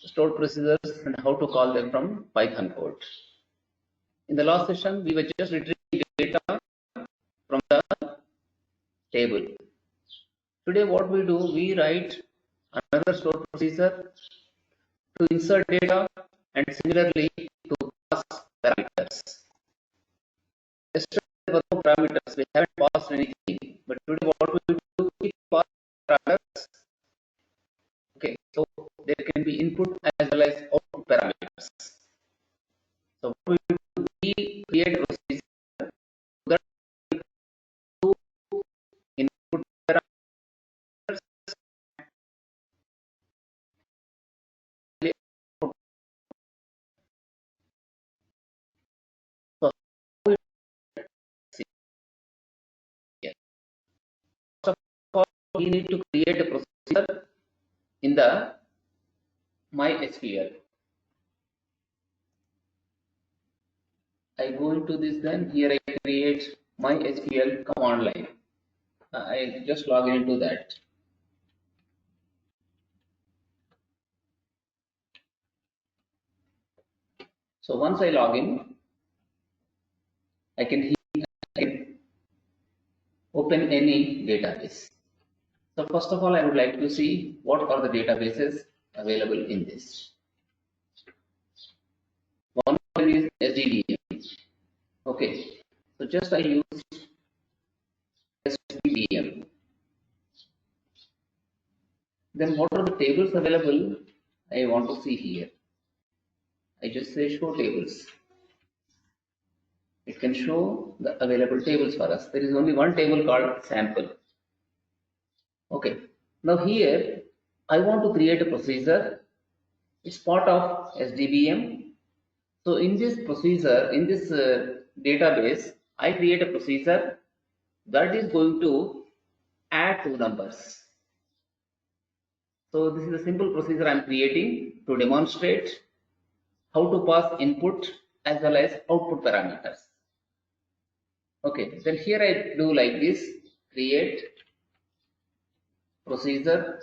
stored procedures and how to call them from Python code. In the last session, we were just retrieving data from the table. Today, what we do, we write another stored procedure to insert data and similarly to pass parameters. Yesterday, there were no parameters, we haven't passed anything, but today, what we do, we pass parameters. Okay, so there can be input as well as output parameters. So what we do, we create a procedure that to input parameters. So we see here. First of all, we need to create a procedure in the MySQL. I go into this, then here I create MySQL command line. I just log into that. So once I log in, I can open any database. So first of all, I would like to see what are the databases available in this. One is SDBM. Okay, so just I use SDBM. Then what are the tables available? I want to see here. I just say show tables. It can show the available tables for us. There is only one table called sample. Okay, now here I want to create a procedure. It's part of SDBM. So in this procedure, in this database, I create a procedure that is going to add two numbers. So this is a simple procedure I am creating to demonstrate how to pass input as well as output parameters. Okay, then here I do like this, create procedure.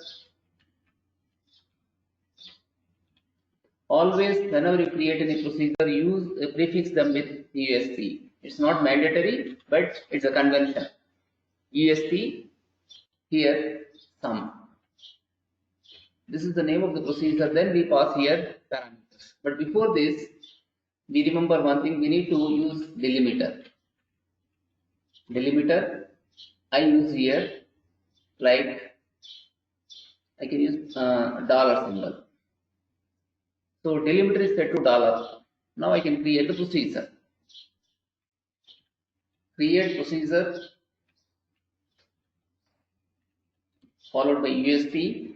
Always, whenever you create any procedure, use prefix them with USP. It's not mandatory, but it's a convention. USP, here sum. This is the name of the procedure. Then we pass here parameters. But before this, we remember one thing, we need to use delimiter. Delimiter, I use here, like I can use dollar symbol. So delimiter is set to dollar. Now I can create the procedure. Create procedure followed by USP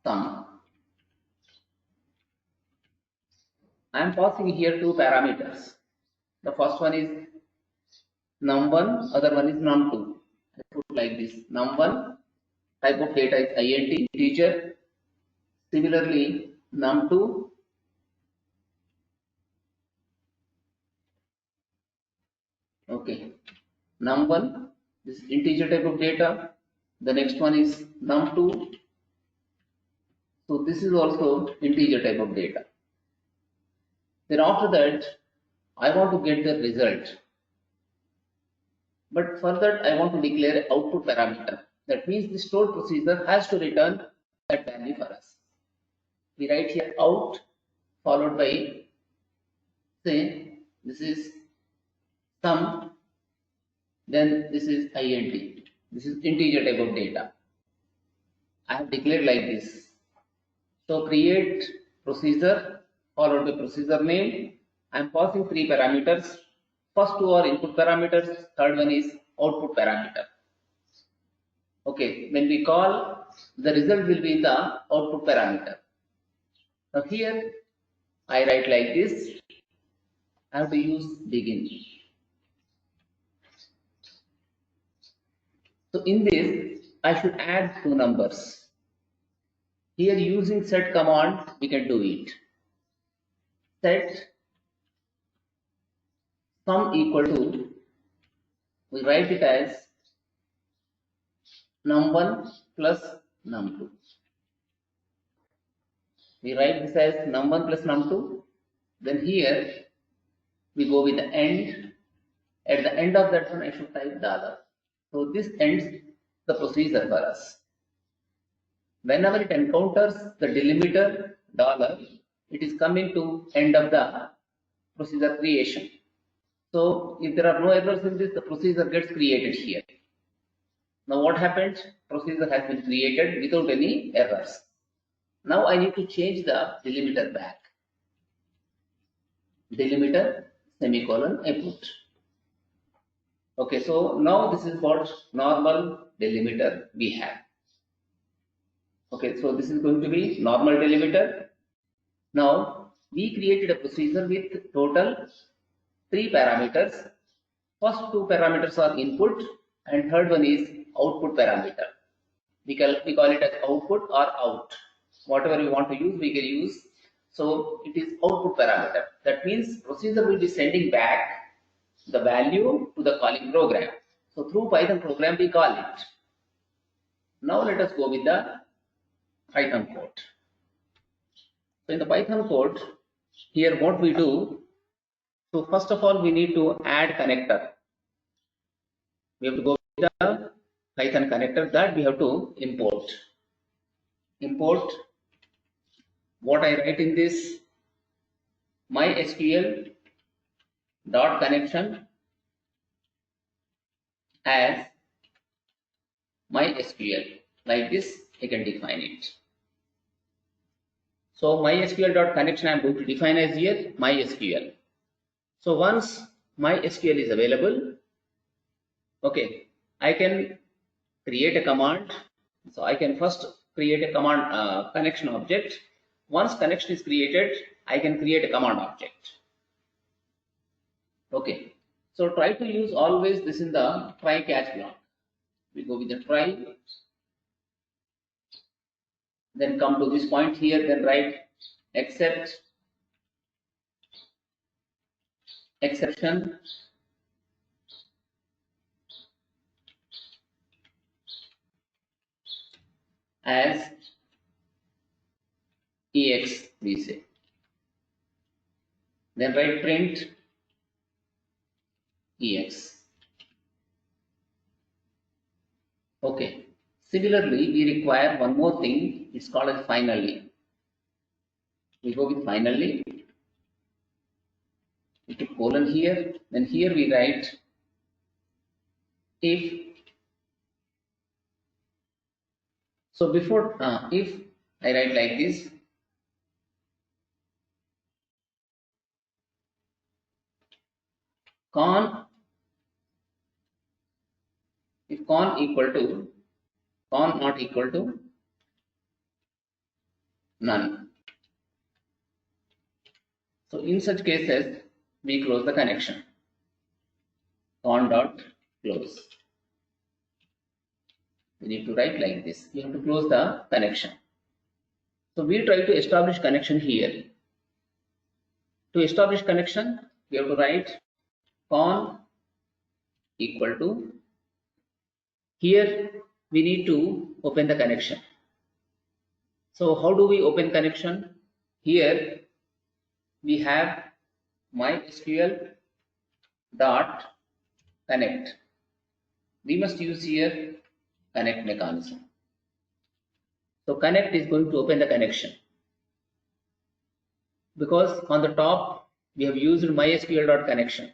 sum. I am passing here two parameters. The first one is num1, other one is num2. I put like this. Num1 type of data is int integer. Similarly, num2 okay. Num1 this is integer type of data. The next one is num2. So this is also integer type of data. Then after that, I want to get the result. But for that, I want to declare output parameter. That means the stored procedure has to return that value for us. We write here out followed by, say, this is sum, then this is int. This is integer type of data. I have declared like this. So create procedure followed by procedure name. I am passing three parameters. First two are input parameters, third one is output parameter. Okay, when we call, the result will be in the output parameter. Now here I write like this. I have to use begin. So in this, I should add two numbers. Here using set command, we can do it. Set sum equal to, we write it as num1 plus num2. We write this as num1 plus num2. Then here we go with the end. At the end of that one, I should type dollar. So this ends the procedure for us. Whenever it encounters the delimiter dollar, it is coming to end of the procedure creation. So if there are no errors in this, the procedure gets created here. Now what happens? Procedure has been created without any errors. Now I need to change the delimiter back. Delimiter semicolon I put. Okay, so now this is what normal delimiter we have. Okay, so this is going to be normal delimiter. Now we created a procedure with total 3 parameters. First 2 parameters are input and third one is output parameter. We call it as output or out. Whatever we want to use, we can use. So it is output parameter. That means procedure will be sending back the value to the calling program. So through Python program we call it. Now let us go with the Python code. So in the Python code, here what we do, so first of all we need to add connector. We have to go with the Python connector that we have to import. Import what I write in this MySQL dot connection as MySQL. Like this I can define it. So MySQL dot connection I am going to define as here MySQL. So once MySQL is available, okay, I can create a command. So I can first create a command connection object. Once connection is created, I can create a command object. Okay, so try to use always this in the try catch block. We go with the try, then come to this point here, then write except exception as ex, we say. Then write print ex. Okay. Similarly, we require one more thing. It's called as finally. We go with finally. We put colon here. Then here we write if. So before if I write like this. Con, if con equal to, con not equal to none. So in such cases, we close the connection. Con dot close. We need to write like this. We have to close the connection. So we try to establish connection here. To establish connection, we have to write con equal to, here we need to open the connection. So how do we open connection? Here we have MySQL dot connect. We must use here connect mechanism. So connect is going to open the connection. Because on the top we have used MySQL dot connection.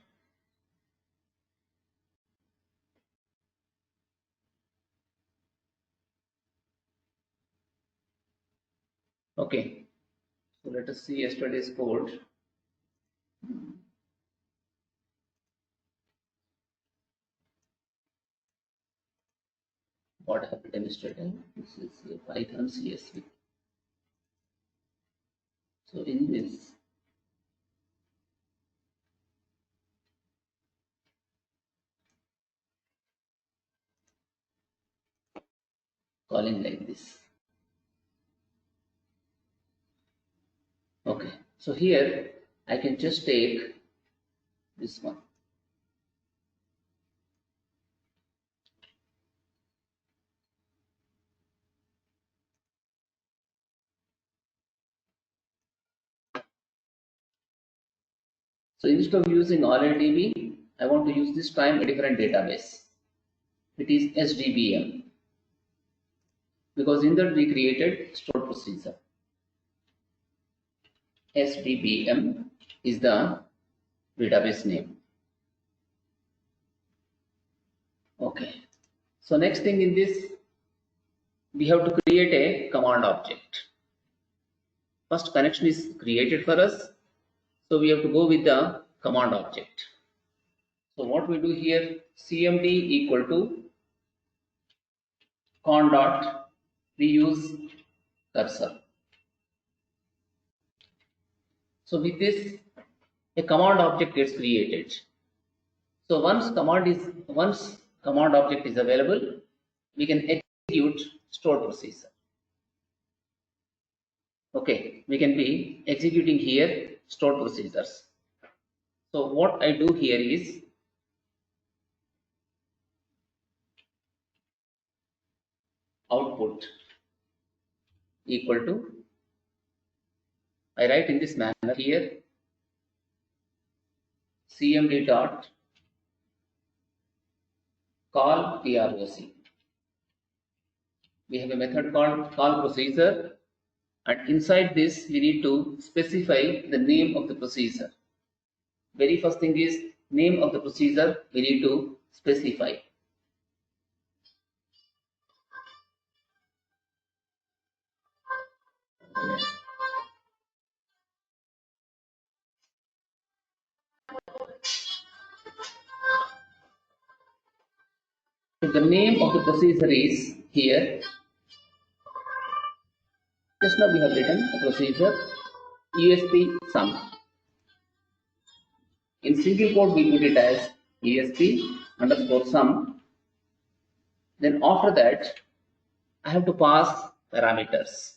Okay, so let us see yesterday's code. What happened yesterday? This is Python CSV. So in this, calling like this. Okay, so here I can just take this one. So instead of using RLDB, I want to use this time a different database. It is SDBM, because in that we created stored procedure. SDBM is the database name. Okay. So next thing in this, we have to create a command object. First connection is created for us, so we have to go with the command object. So what we do here, cmd equal to con dot, we use cursor. So with this, a command object gets created. So once command object is available, we can execute stored procedure. Okay, we can be executing here stored procedures. So what I do here is output equal to, I write in this manner here, cmd dot call proc. We have a method called call procedure, and inside this we need to specify the name of the procedure. Very first thing is name of the procedure we need to specify. So the name of the procedure is here. Just now we have written a procedure ESP sum. In single quote we put it as ESP underscore sum. Then after that I have to pass parameters.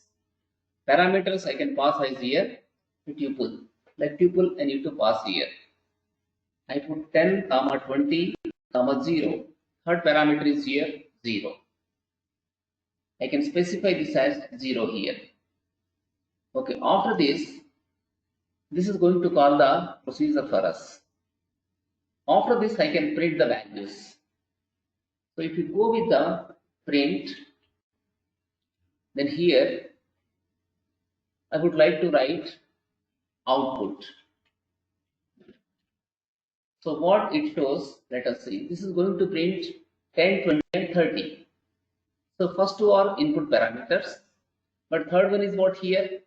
Parameters I can pass as here a tuple. Like tuple I need to pass here. I put 10, 20, 0. Third parameter is here 0. I can specify this as 0 here. Okay, after this is going to call the procedure for us. After this I can print the values. So if you go with the print, then here I would like to write output. So what it shows, let us see. This is going to print 10, 20 and 30. So first two are input parameters, but third one is what here?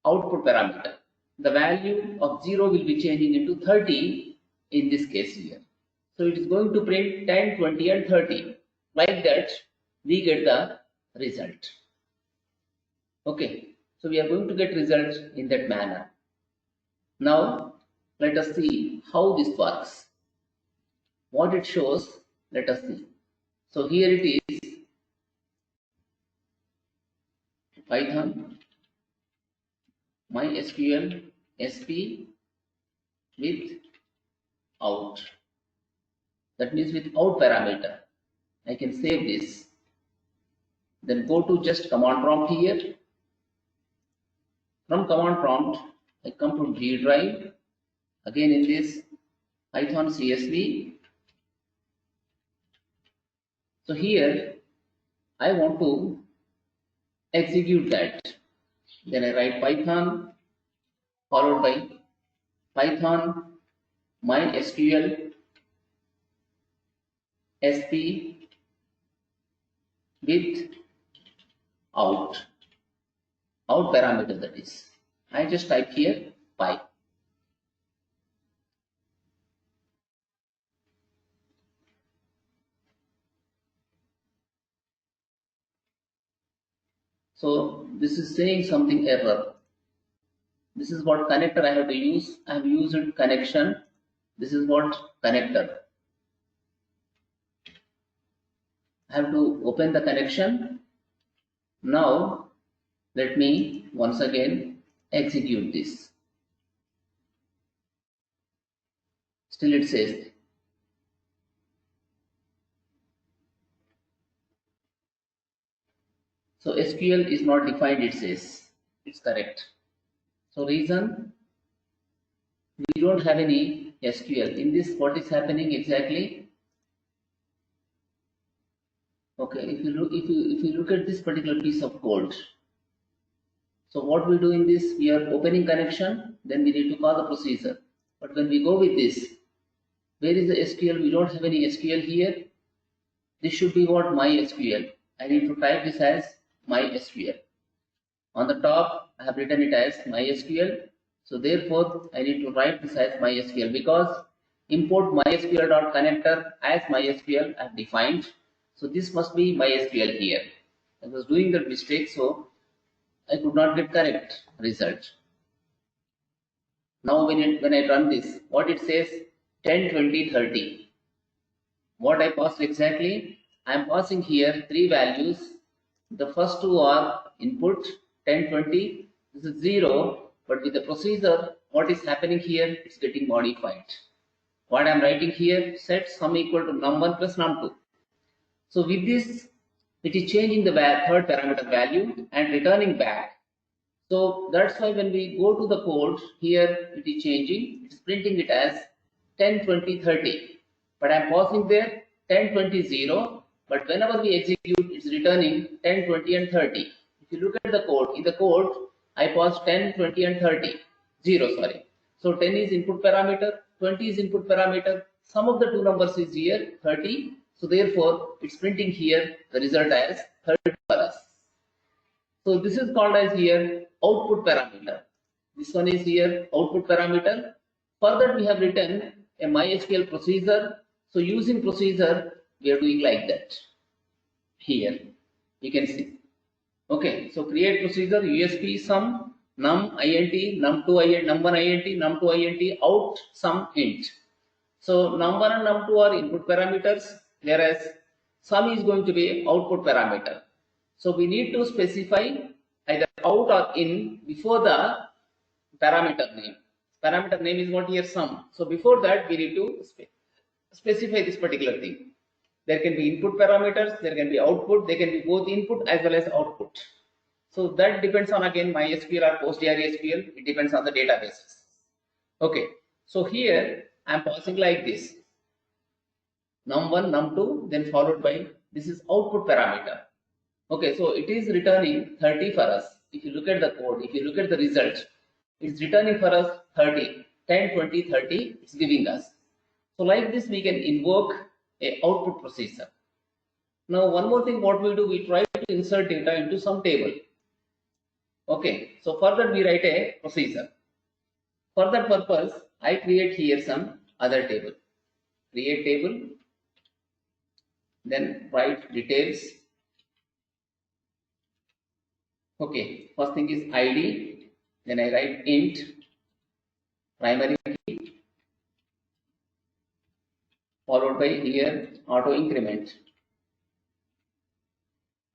Output parameter. The value of 0 will be changing into 30 in this case here. So it is going to print 10, 20 and 30. Like that we get the result. Okay, so we are going to get results in that manner. Now let us see how this works. What it shows, let us see. So here it is Python MySQL SP with out. That means with out parameter. I can save this. Then go to just command prompt here. From command prompt, I come to G drive. Again in this Python CSV. So here I want to execute that. Then I write Python followed by Python MySQL SP with out parameter, that is. I just type here Py. So this is saying something error. This is what connector I have to use. I have used connection. This is what connector. I have to open the connection. Now let me once again execute this. Still it says so SQL is not defined, it says. It's correct. So reason, we don't have any SQL. In this, what is happening exactly? Okay, if you look at this particular piece of code, so what we do in this, we are opening connection, then we need to call the procedure. But when we go with this, where is the SQL? We don't have any SQL here. This should be what? MySQL. I need to type this as MySQL. On the top, I have written it as MySQL. So therefore, I need to write this as MySQL because import MySQL.connector as MySQL I have defined. So this must be MySQL here. I was doing that mistake, so I could not get correct result. Now when I run this, what it says 10, 20, 30. What I passed exactly? I am passing here three values. The first two are input 10, 20. This is 0, but with the procedure, what is happening here? It's getting modified. What I'm writing here, set sum equal to num1 plus num2. So with this, it is changing the third parameter value and returning back. So that's why when we go to the code, here it is changing. It's printing it as 10, 20, 30. But I'm pausing there 10, 20, 0. But whenever we execute, it's returning 10, 20, and 30. If you look at the code, in the code, I paused 10, 20, and 30. 0, sorry. So 10 is input parameter, 20 is input parameter. Sum of the two numbers is here, 30. So therefore, it's printing here the result as 30 for us. So this is called as here output parameter. This one is here output parameter. Further, we have written a MySQL procedure. So using procedure, we are doing like that. Here, you can see. Okay, so create procedure USP sum num int num2 int num1 int num2 int out sum int. So num1 and num2 are input parameters, whereas sum is going to be output parameter. So we need to specify either out or in before the parameter name. Parameter name is what here sum. So before that we need to specify this particular thing. There can be input parameters, there can be output, they can be both input as well as output. So that depends on again MySQL or PostgreSQL. It depends on the databases. Okay. So here I am passing like this. Num1, num2, then followed by this is output parameter. Okay, so it is returning 30 for us. If you look at the code, if you look at the result, it's returning for us 30, 10, 20, 30, it's giving us. So like this, we can invoke a output procedure. Now, one more thing, what we do, we try to insert data into some table. Okay, so for that we write a procedure. For that purpose, I create here some other table. Create table, then write details. Okay, first thing is ID, then I write int, primary key, followed by here auto increment.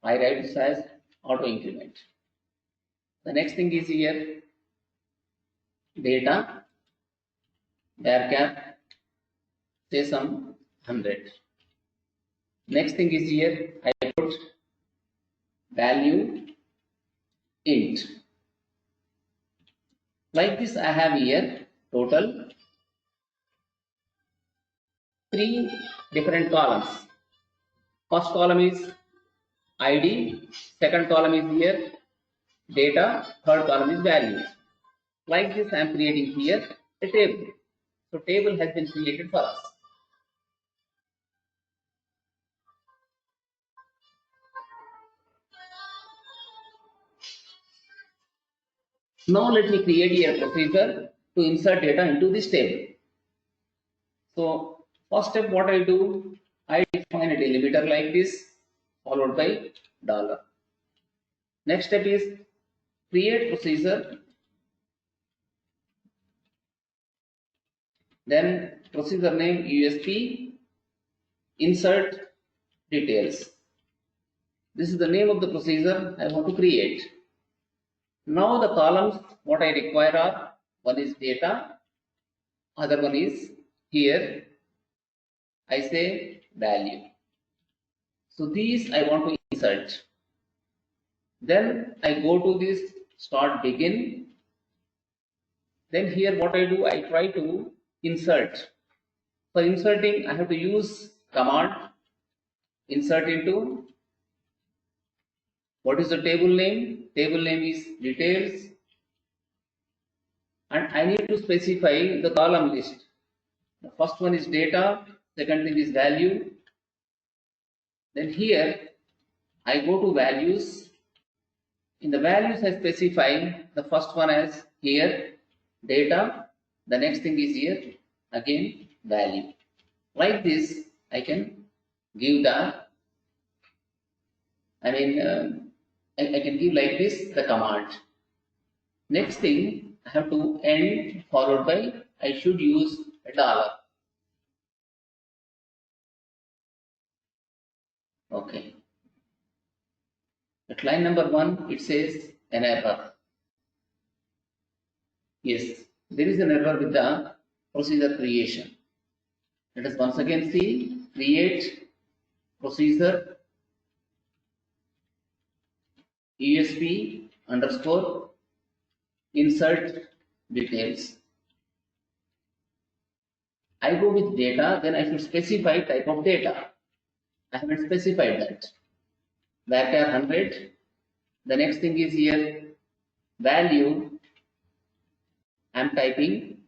I write this as auto increment. The next thing is here data, varchar, say some 100. Next thing is here I put value int. Like this, I have here total 3 different columns. First column is ID, second column is here data, third column is value. Like this, I am creating here a table. So table has been created for us. Now let me create a procedure to insert data into this table. So first step, what I do, I define a delimiter like this, followed by $. Next step is create procedure, then procedure name USP, insert details. This is the name of the procedure I want to create. Now the columns what I require are, one is data, other one is here I say value. So these I want to insert. Then I go to this start begin, Then here what I do, I try to insert. For inserting, I have to use command insert into, what is the table name? Table name is details, and I need to specify the column list. The first one is data, second thing is value. Then here I go to values. In the values I specify the first one as here data, the next thing is here again value. Like this I can give the, I can give like this the command. Next thing I have to end followed by, I should use a dollar. Okay. At line number 1 it says an error. Yes, there is an error with the procedure creation. Let us once again see create procedure ESP underscore insert details. I go with data, then I should specify type of data. I haven't specified that. Varchar 100. The next thing is here value. I am typing.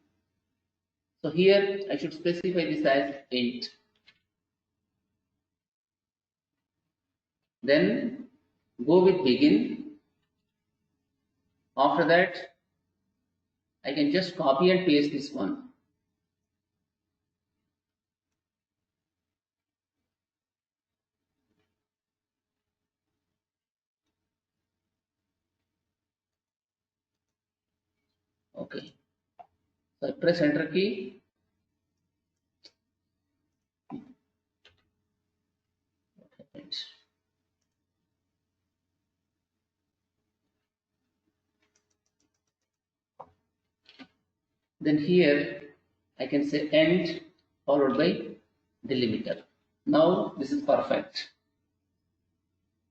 So here I should specify this as int. Then go with begin. After that, I can just copy and paste this one. Okay. So I press enter key. Okay. Then here I can say end followed by delimiter. Now this is perfect.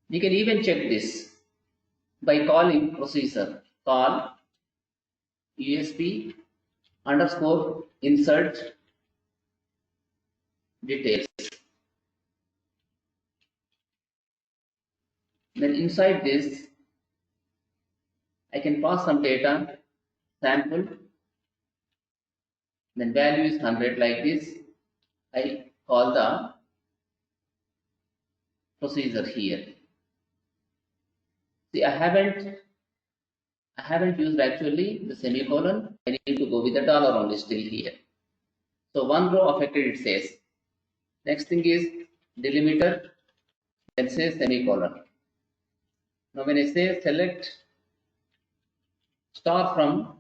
We can even check this by calling procedure call USP underscore insert details. Then inside this I can pass some data sample, then value is 100 like this. I call the procedure here. See, I haven't used actually the semicolon. I need to go with the dollar only still here. So one row affected it says. Next thing is delimiter, then say semicolon. Now when I say select star from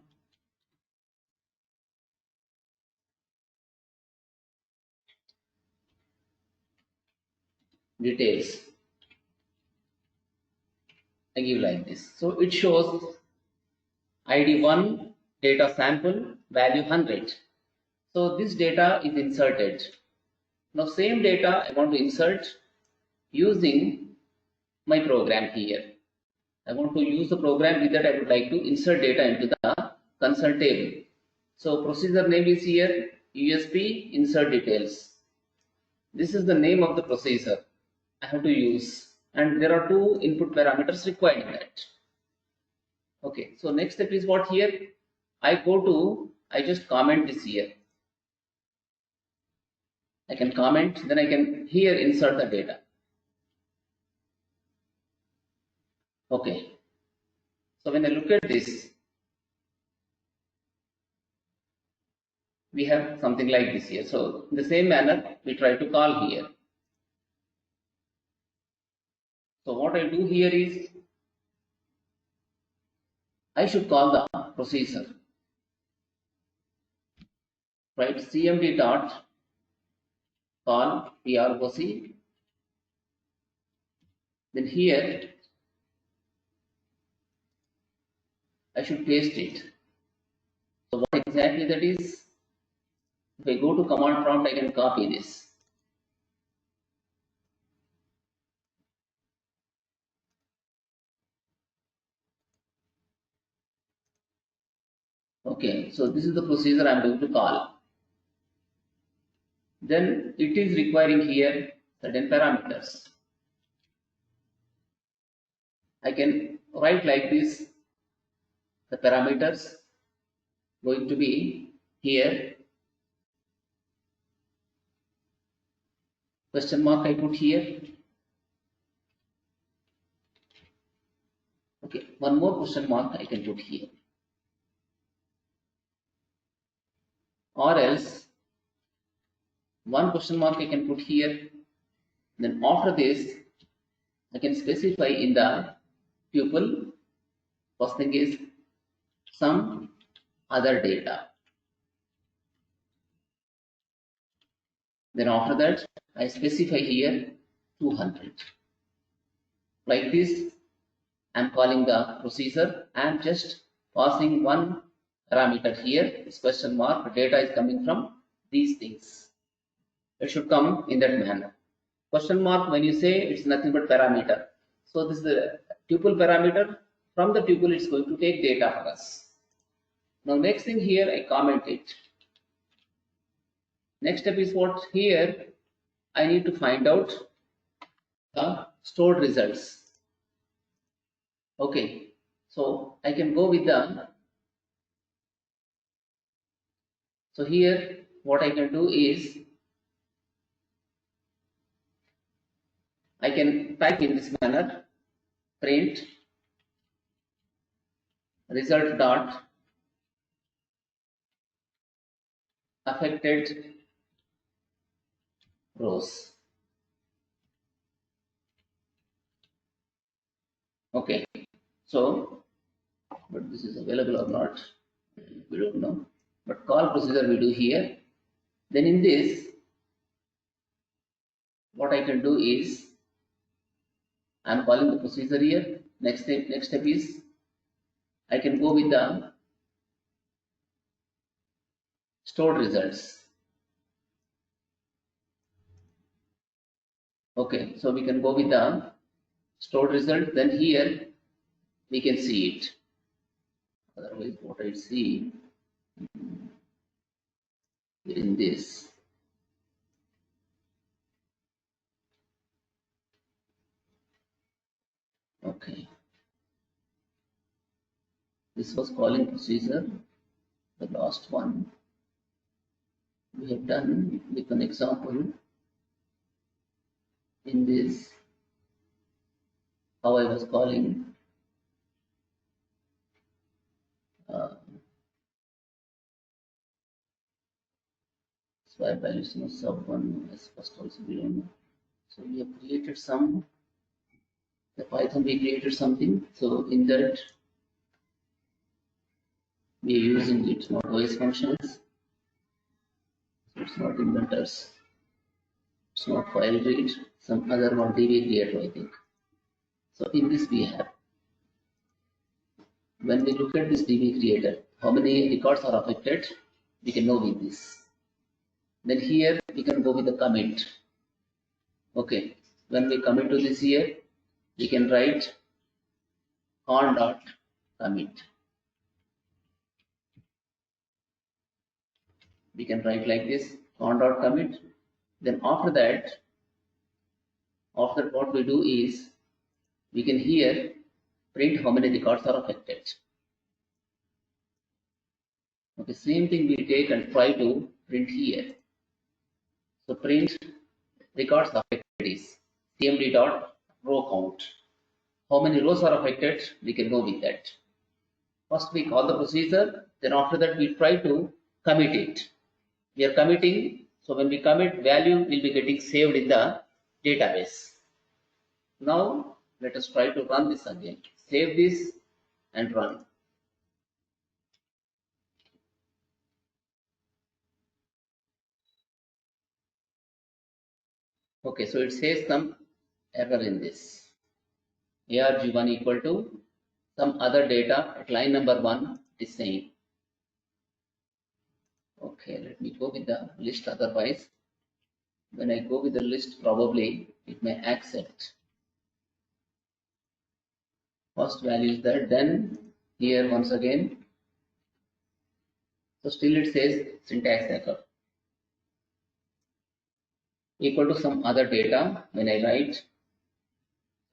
details, I give like this. So it shows ID 1 data sample value 100. So this data is inserted. Now same data I want to insert using my program here. I want to use the program with that I would like to insert data into the concern table. So procedure name is here USP insert details. This is the name of the procedure I have to use, and there are two input parameters required in that. Okay, so next step is what here? I just comment this here. I can comment, then I can here insert the data. Okay, so when I look at this, we have something like this here. So in the same manner, we try to call here. So what I do here is, I should call the procedure. Right, cmd dot call proc. Then here I should paste it. So what exactly that is? If I go to command prompt, I can copy this. Okay, so this is the procedure I'm going to call. Then it is requiring here certain parameters. I can write like this. The parameters going to be here. Question mark I put here. Okay, one more question mark I can put here. Or else one question mark I can put here. Then after this, I can specify in the tuple. First thing is some other data. Then after that, I specify here 200. Like this, I'm calling the procedure and just passing one parameter here. This question mark data is coming from these things. It should come in that manner. Question mark, when you say, it's nothing but parameter. So this is the tuple parameter. From the tuple, it's going to take data for us. Now next thing here, I comment it. Next step is what? Here I need to find out the stored results. Okay, so I can go with the, so here what I can do is I can type in this manner, print result dot affected rows. Okay, so but this is available or not, we don't know, but call procedure we do here. Then in this, what I can do is I'm calling the procedure here. Next step is I can go with the stored results. Okay, so we can go with the stored result. Then here we can see it. Otherwise, what I see in this. Okay, this was calling procedure, the last one we have done with an example. In this, how I was calling swap values, no sub one as first also we don't know. So we have created some, the Python we created something. So in that we are using it, not OS functions. So it's not inventors. It's not file read, some other one DB creator, I think. So in this we have, when we look at this DB creator, how many records are affected, we can know with this. Then here we can go with the commit. Okay, when we commit to this here, we can write con dot commit. We can write like this, con dot commit. Then after that what we do is we can here print how many records are affected. Okay, same thing we take and try to print here. So print records affected is cmd dot row count. How many rows are affected, we can go with that. First we call the procedure, then after that we try to commit it. We are committing, so when we commit, value will be getting saved in the database. Now let us try to run this again. Save this and run. Okay, so it says some error in this. arg1 equal to some other data at line number 1 is saying. Okay, let me go with the list, otherwise when I go with the list probably it may accept. First value is that, then here once again So still it says syntax error equal to some other data. When I write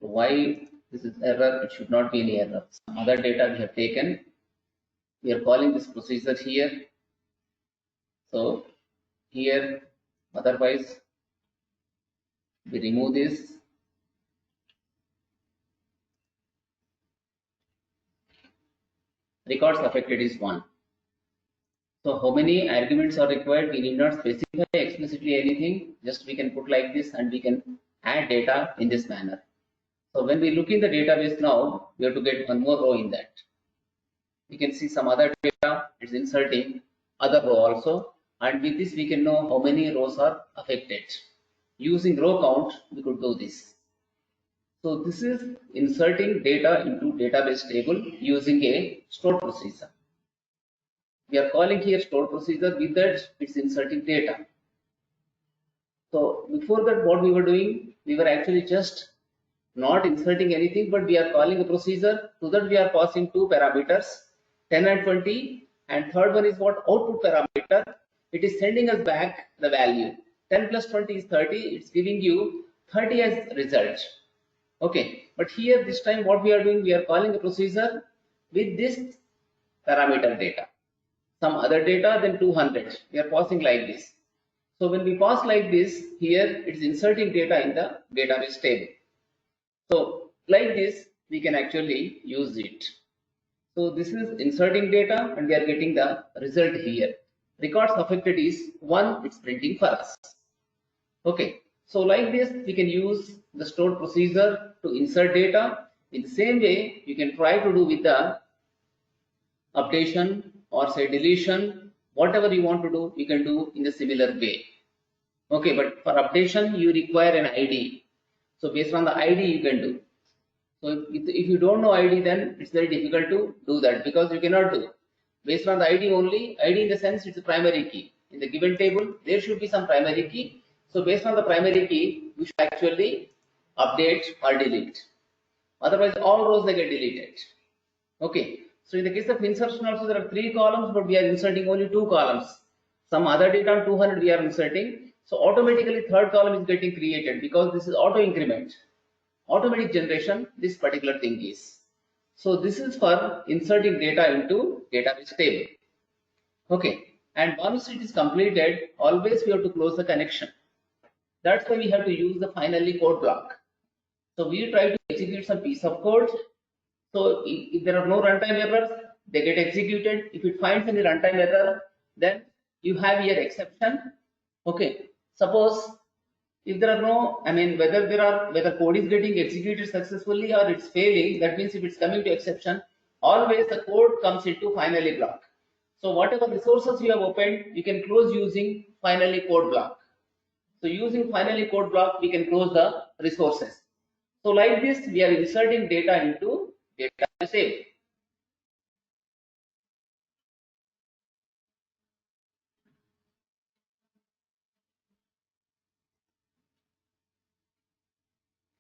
why this is error, it should not be any error. Some other data we have taken. We are calling this procedure here. So here, otherwise we remove this. Records affected is 1. So how many arguments are required? We need not specify explicitly anything. Just we can put like this and we can add data in this manner. So when we look in the database now, we have to get one more row in that. We can see some other data. It's inserting other row also. And with this, we can know how many rows are affected. Using row count, we could do this. So this is inserting data into database table using a stored procedure. We are calling here stored procedure. With that, it's inserting data. So before that, what we were doing, we were actually just not inserting anything, but we are calling a procedure. So that we are passing two parameters, 10 and 20, and third one is what? Output parameter. It is sending us back the value. 10 plus 20 is 30. It's giving you 30 as result. Okay, but here this time what we are doing, we are calling a procedure with this parameter data. Some other data, then 200. We are passing like this. So when we pass like this, here it's inserting data in the database table. So like this, we can actually use it. So this is inserting data and we are getting the result here. Records affected is 1, it's printing for us. Okay, so like this, we can use the stored procedure to insert data. In the same way, you can try to do with the updation or say deletion, whatever you want to do, you can do in a similar way. Okay, but for updation, you require an ID. So based on the ID, you can do. So if you don't know ID, then it's very difficult to do that because you cannot do. Based on the ID only, ID in the sense it's a primary key. In the given table, there should be some primary key. So based on the primary key, we should actually update or delete. Otherwise, all rows they get deleted. Okay. So in the case of insertion also, there are 3 columns, but we are inserting only 2 columns. Some other data on 200 we are inserting. So automatically third column is getting created because this is auto increment. Automatic generation, this particular thing is. So this is for inserting data into database table. Okay. And once it is completed, always we have to close the connection. That's why we have to use the finally code block. So we try to execute some piece of code. So if there are no runtime errors, they get executed. If it finds any runtime error, then you have here exception. Okay. Suppose if there are no, whether code is getting executed successfully or it's failing, that means if it's coming to exception, always the code comes into finally block. So whatever resources you have opened, you can close using finally code block. So using finally code block, we can close the resources. So like this, we are inserting data into database table.